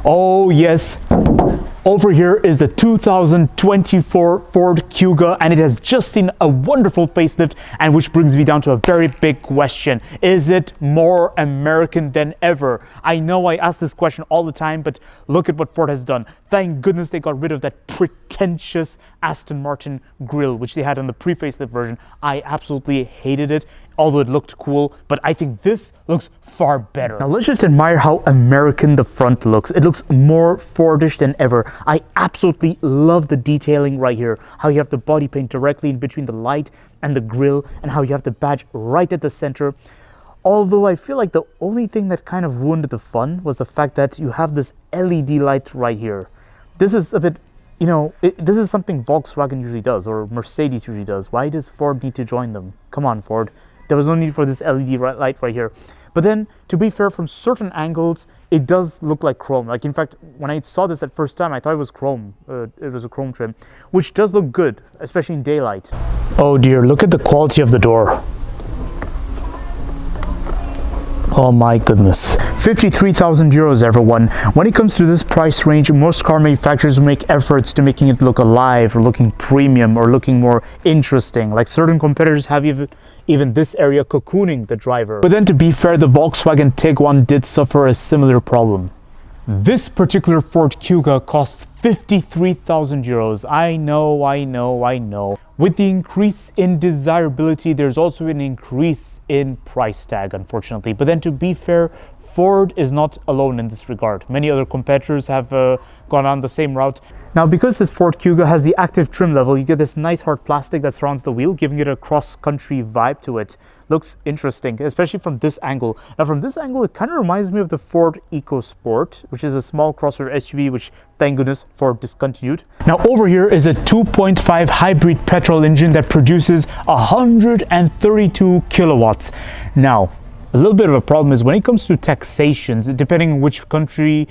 Oh yes, over here is the 2024 Ford Kuga, and it has just seen a wonderful facelift, and which brings me down to a very big question. Is it more American than ever? I know I ask this question all the time, but look at what Ford has done. Thank goodness they got rid of that pretentious Aston Martin grille, which they had on the pre-facelift version. I absolutely hated it, although it looked cool, but I think this looks far better. Now let's just admire how American the front looks. It looks more Fordish than ever. I absolutely love the detailing right here, how you have the body paint directly in between the light and the grille, and how you have the badge right at the center. Although I feel like the only thing that kind of ruined the fun was the fact that you have this LED light right here. This is a bit, you know, this is something Volkswagen usually does, or Mercedes usually does. Why does Ford need to join them? Come on, Ford. There was no need for this LED light right here. But then, to be fair, from certain angles, it does look like chrome. Like, in fact, when I saw this at first time, I thought it was chrome. It was a chrome trim, which does look good, especially in daylight. Oh dear, look at the quality of the door. Oh my goodness. 53,000 euros, everyone. When it comes to this price range, most car manufacturers make efforts to making it look alive, or looking premium, or looking more interesting. Like certain competitors have even this area cocooning the driver. But then, to be fair, the Volkswagen Tiguan did suffer a similar problem. This particular Ford Kuga costs 53,000 euros. I know. With the increase in desirability, there's also an increase in price tag, unfortunately. But then, to be fair, Ford is not alone in this regard. Many other competitors have gone on the same route. Now, because this Ford Kuga has the active trim level, you get this nice hard plastic that surrounds the wheel, giving it a cross-country vibe to it. Looks interesting, especially from this angle. Now, from this angle, it kind of reminds me of the Ford EcoSport, which is a small crossover SUV, which, thank goodness, Ford discontinued. Now, over here is a 2.5 hybrid petrol engine that produces 132 kilowatts. Now, a little bit of a problem is when it comes to taxations, depending on which country,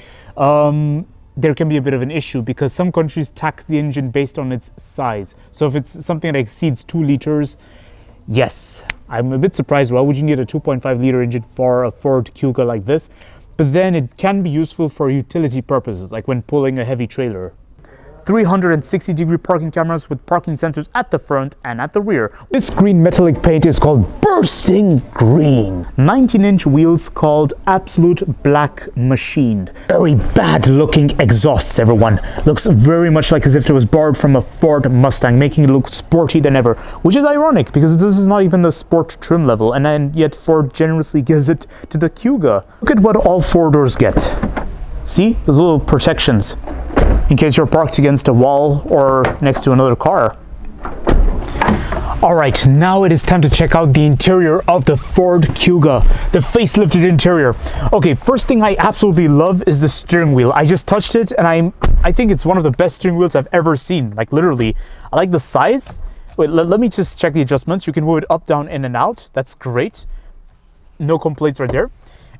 there can be a bit of an issue, because some countries tax the engine based on its size. So if it's something that exceeds 2 liters, yes, I'm a bit surprised. Why would you need a 2.5 liter engine for a Ford Kuga like this? But then it can be useful for utility purposes, like when pulling a heavy trailer. 360-degree parking cameras with parking sensors at the front and at the rear. This green metallic paint is called Bursting Green. 19-inch wheels called Absolute Black Machined. Very bad looking exhausts, everyone. Looks very much like as if it was borrowed from a Ford Mustang, making it look sporty than ever, which is ironic because this is not even the sport trim level, and yet Ford generously gives it to the Kuga. Look at what all 4-doors get. See, those little protections, in case you're parked against a wall or next to another car. All right, now it is time to check out the interior of the Ford Kuga, the facelifted interior. Okay, first thing I absolutely love is the steering wheel. I just touched it, and I think it's one of the best steering wheels I've ever seen. Like, literally, I like the size. Wait, let me just check the adjustments. You can move it up, down, in and out. That's great. No complaints right there.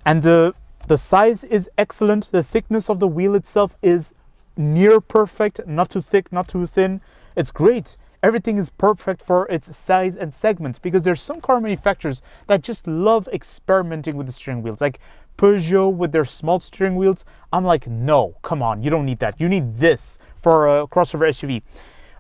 And the size is excellent. The thickness of the wheel itself is near perfect, not too thick, not too thin. It's great. Everything is perfect for its size and segments, because there's some car manufacturers that just love experimenting with the steering wheels, like Peugeot with their small steering wheels. I'm like, no, come on, you don't need that. You need this for a crossover SUV.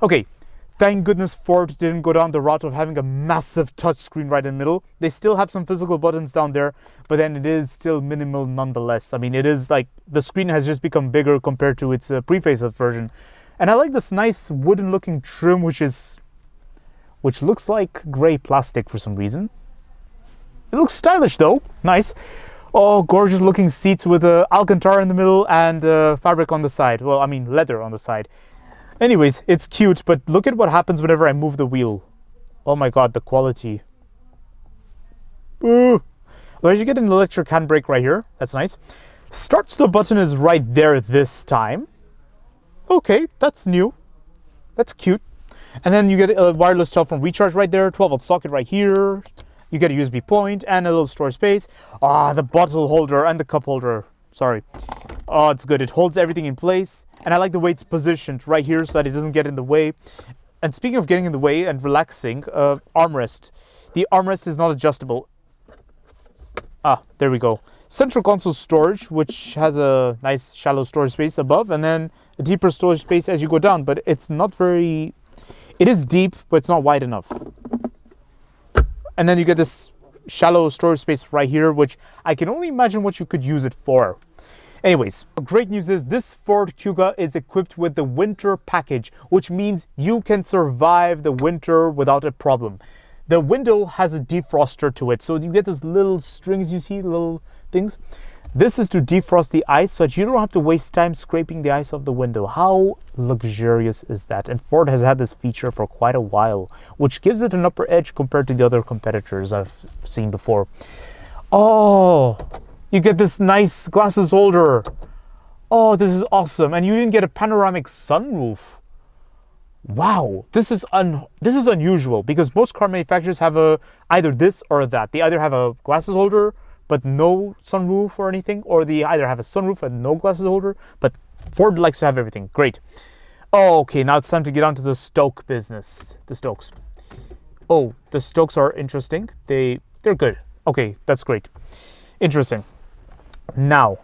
Okay, thank goodness Ford didn't go down the route of having a massive touchscreen right in the middle. They still have some physical buttons down there, but then it is still minimal nonetheless. I mean, it is like the screen has just become bigger compared to its pre-facelift version. And I like this nice wooden looking trim, which looks like gray plastic for some reason. It looks stylish though, nice. Oh, gorgeous looking seats with Alcantara in the middle and fabric on the side. Well, I mean leather on the side. Anyways, it's cute, but look at what happens whenever I move the wheel. Oh my god, the quality. Ooh. Well, you get an electric handbrake right here. That's nice. Start still button is right there this time. Okay, that's new. That's cute. And then you get a wireless telephone recharge right there. 12-volt socket right here. You get a USB point and a little storage space. Ah, the bottle holder and the cup holder. Sorry. Oh, it's good. It holds everything in place. And I like the way it's positioned right here so that it doesn't get in the way. And speaking of getting in the way and relaxing, armrest. The armrest is not adjustable. Ah, there we go. central console storage, which has a nice shallow storage space above, and then a deeper storage space as you go down, but it's not very, it is deep, but it's not wide enough. And then you get this shallow storage space right here, which I can only imagine what you could use it for. Anyways, great news is this Ford Kuga is equipped with the winter package, which means you can survive the winter without a problem. The window has a defroster to it, so you get those little strings, you see, little things. This is to defrost the ice so that you don't have to waste time scraping the ice off the window. How luxurious is that? And Ford has had this feature for quite a while, which gives it an upper edge compared to the other competitors I've seen before. Oh, you get this nice glasses holder. Oh, this is awesome. And you even get a panoramic sunroof. Wow, this is unusual because most car manufacturers have either this or that. They either have a glasses holder but no sunroof or anything, or they either have a sunroof and no glasses holder, but Ford likes to have everything. Great. Oh, okay, now it's time to get on to the Stoke business. The Stokes. Oh, the Stokes are interesting. They're good. Okay, that's great. Interesting. Now,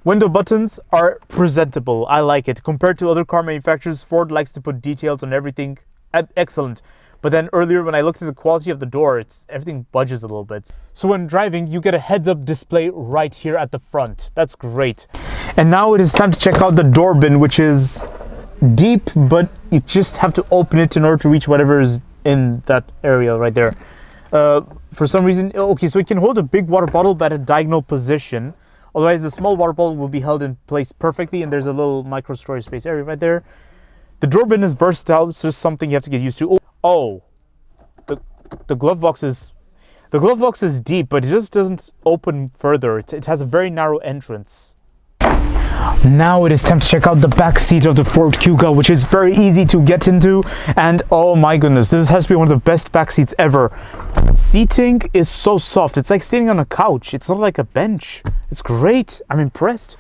window buttons are presentable. I like it. Compared to other car manufacturers, Ford likes to put details on everything. Excellent. But then earlier when I looked at the quality of the door, everything budges a little bit. So when driving, you get a heads-up display right here at the front. That's great. And now it is time to check out the door bin, which is deep, but you just have to open it in order to reach whatever is in that area right there. For some reason, okay, so it can hold a big water bottle but at a diagonal position. Otherwise, the small water bottle will be held in place perfectly, and there's a little micro storage space area right there. The door bin is versatile. It's just something you have to get used to. Oh, the glove box is deep, but it just doesn't open further. It has a very narrow entrance. Now it is time to check out the back seat of the Ford Kuga, which is very easy to get into. And oh my goodness, this has to be one of the best back seats ever. Seating is so soft. It's like standing on a couch. It's not like a bench. It's great. I'm impressed.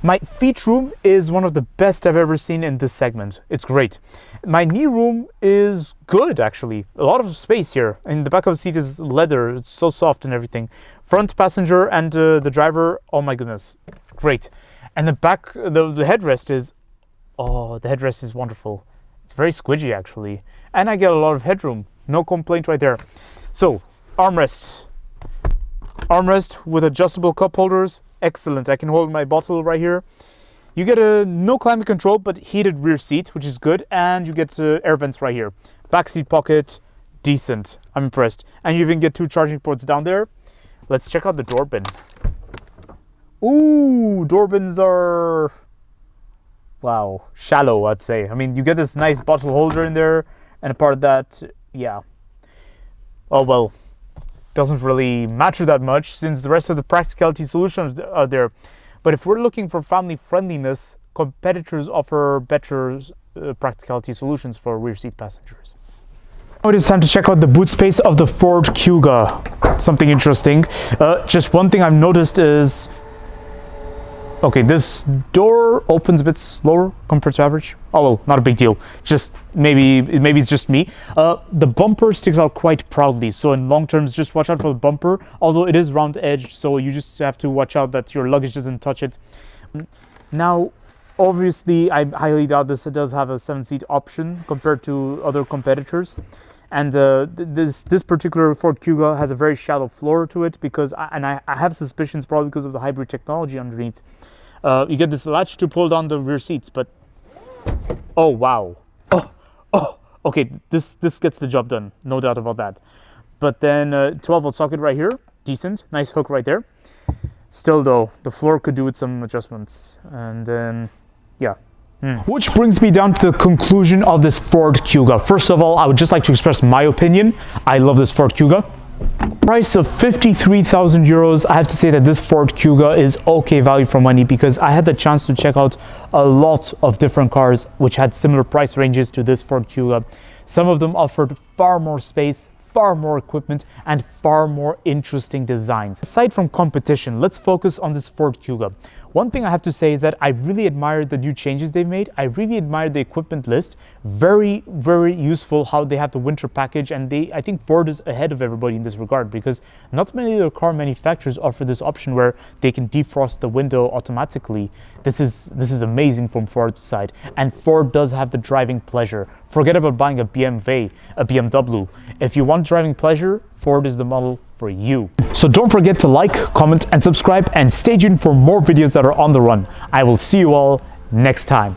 My feet room is one of the best I've ever seen in this segment. It's great. My knee room is good, actually. A lot of space here. And the back of the seat is leather. It's so soft and everything. Front passenger and the driver, oh my goodness. Great. And the back, the headrest is, oh, the headrest is wonderful. It's very squidgy, actually. And I get a lot of headroom. No complaint right there. So, armrest. Armrest with adjustable cup holders. Excellent. I can hold my bottle right here. You get no climate control, but heated rear seat, which is good. And you get air vents right here. Back seat pocket, decent. I'm impressed. And you even get 2 charging ports down there. Let's check out the door bin. Ooh, door bins are, wow, shallow, I'd say. I mean, you get this nice bottle holder in there, and a part of that, yeah. Oh, well, doesn't really matter that much since the rest of the practicality solutions are there. But if we're looking for family friendliness, competitors offer better practicality solutions for rear seat passengers. Now it is time to check out the boot space of the Ford Kuga. Something interesting. Just one thing I've noticed is, okay, this door opens a bit slower compared to average. Oh well, not a big deal. Just maybe it's just me. The bumper sticks out quite proudly. So in long terms, just watch out for the bumper. Although it is round edged, so you just have to watch out that your luggage doesn't touch it. Now, obviously, I highly doubt this does have a 7-seat option compared to other competitors. And this particular Ford Kuga has a very shallow floor to it because, I have suspicions probably because of the hybrid technology underneath. You get this latch to pull down the rear seats, but oh wow, oh, okay, this gets the job done, no doubt about that. But then 12-volt socket right here, decent, nice hook right there. Still though, the floor could do with some adjustments, and then yeah. Which brings me down to the conclusion of this Ford Kuga. First of all, I would just like to express my opinion. I love this Ford Kuga. Price of 53,000 euros. I have to say that this Ford Kuga is okay value for money because I had the chance to check out a lot of different cars which had similar price ranges to this Ford Kuga. Some of them offered far more space, far more equipment, and far more interesting designs. Aside from competition, let's focus on this Ford Kuga. One thing I have to say is that I really admired the new changes they've made. I really admired the equipment list. Very, very useful how they have the winter package, and I think Ford is ahead of everybody in this regard, because not many other car manufacturers offer this option where they can defrost the window automatically. This is amazing from Ford's side, and Ford does have the driving pleasure. Forget about buying a BMW. If you want driving pleasure, Ford is the model for you. So don't forget to like, comment, and subscribe, and stay tuned for more videos that are on the run. I will see you all next time.